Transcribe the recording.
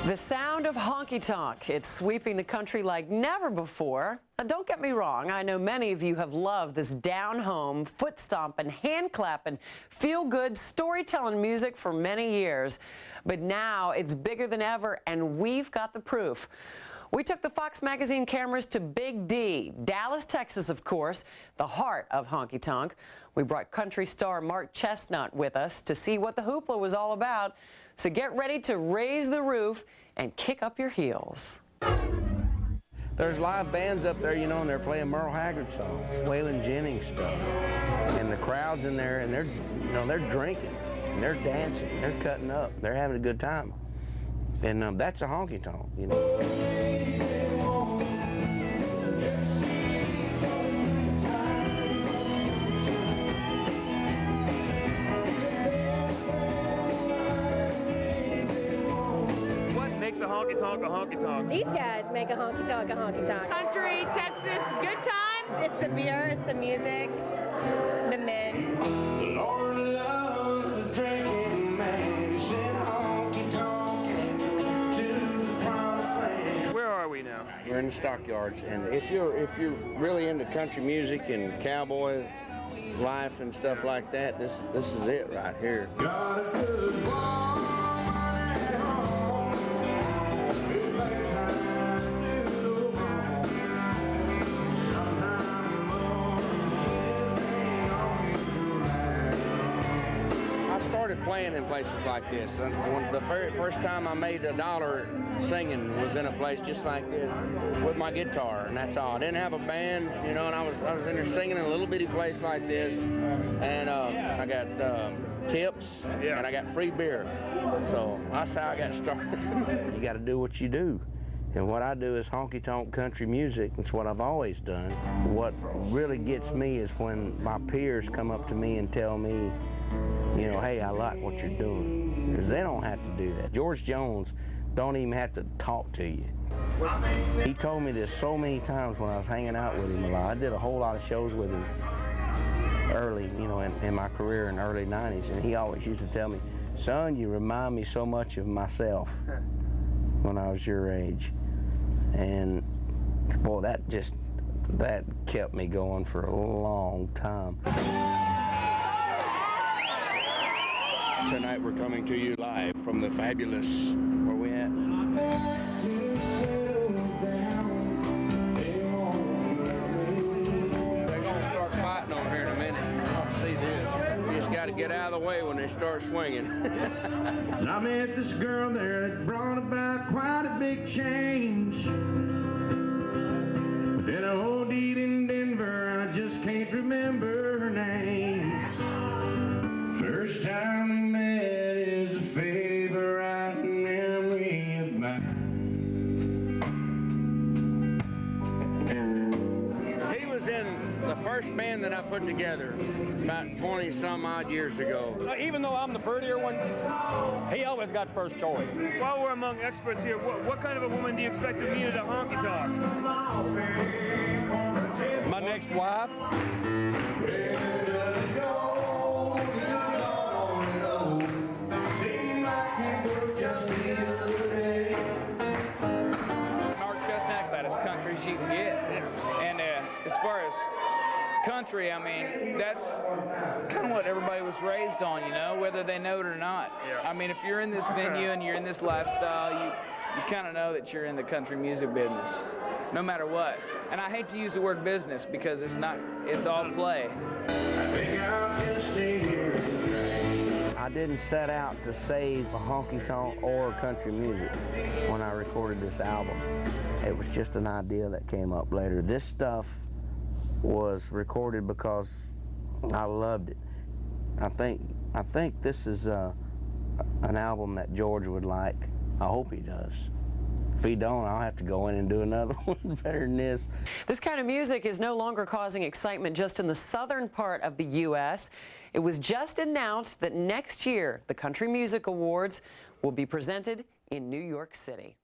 The sound of honky-tonk. It's sweeping the country like never before. Now, don't get me wrong, I know many of you have loved this down-home, foot-stomping, hand-clapping, feel-good, storytelling music for many years. But now it's bigger than ever, and we've got the proof. We took the Fox magazine cameras to Big D, Dallas, Texas, of course, the heart of honky-tonk. We brought country star Mark Chesnutt with us to see what the hoopla was all about. So get ready to raise the roof and kick up your heels. There's live bands up there, you know, and they're playing Merle Haggard songs, Waylon Jennings stuff. And the crowd's in there, and they're drinking, and they're dancing, they're cutting up, they're having a good time. And that's a honky-tonk, you know. Makes a honky-tonk a honky-tonk. These guys make a honky-tonk a honky-tonk. Country, Texas, good time. It's the beer, it's the music, the men. Lord loves the drinking man. He said honky-tonk and to the promised land. Where are we now? We're in the stockyards, and if you're really into country music and cowboy life and stuff like that, this is it right here. Got a good woman at home. I started playing in places like this. The very first time I made $1 singing was in a place just like this with my guitar, and that's all. I didn't have a band, you know, and I was in there singing in a little bitty place like this, and I got tips, and I got free beer. So that's how I got started. You got to do what you do. And what I do is honky-tonk country music. It's what I've always done. What really gets me is when my peers come up to me and tell me, you know, hey, I like what you're doing. Because they don't have to do that. George Jones don't even have to talk to you. He told me this so many times when I was hanging out with him a lot. I did a whole lot of shows with him early, you know, in my career in the early 90s. And he always used to tell me, son, you remind me so much of myself when I was your age. And boy, that kept me going for a long time. Tonight we're coming to you live from the fabulous, where we at? They're gonna start fighting over here in a minute. I'll see this. You just gotta get out of the way when they start swinging. I met this girl there that brought about quite a big change. But then I OD'd in Denver, I just can't remember her name. First time we met is a favorite memory of mine. He was in the first band that I put together about 20-some-odd years ago. Even though I'm the prettier one, he always got first choice. While we're among experts here, what kind of a woman do you expect to meet at a honky-tonk? My next wife. Where does it go? Mark Chesnutt, about as country as you can get. And as far as country, I mean, that's kind of what everybody was raised on, you know, whether they know it or not. I mean, if you're in this venue and you're in this lifestyle, you kind of know that you're in the country music business, no matter what. And I hate to use the word business because it's not, it's all play. I think I'll just stay here and drink. I didn't set out to save a honky-tonk or country music when I recorded this album. It was just an idea that came up later. This stuff was recorded because I loved it. I think this is an album that George would like. I hope he does. If he don't, I'll have to go in and do another one better than this. This kind of music is no longer causing excitement just in the southern part of the U.S. It was just announced that next year, the Country Music Awards will be presented in New York City.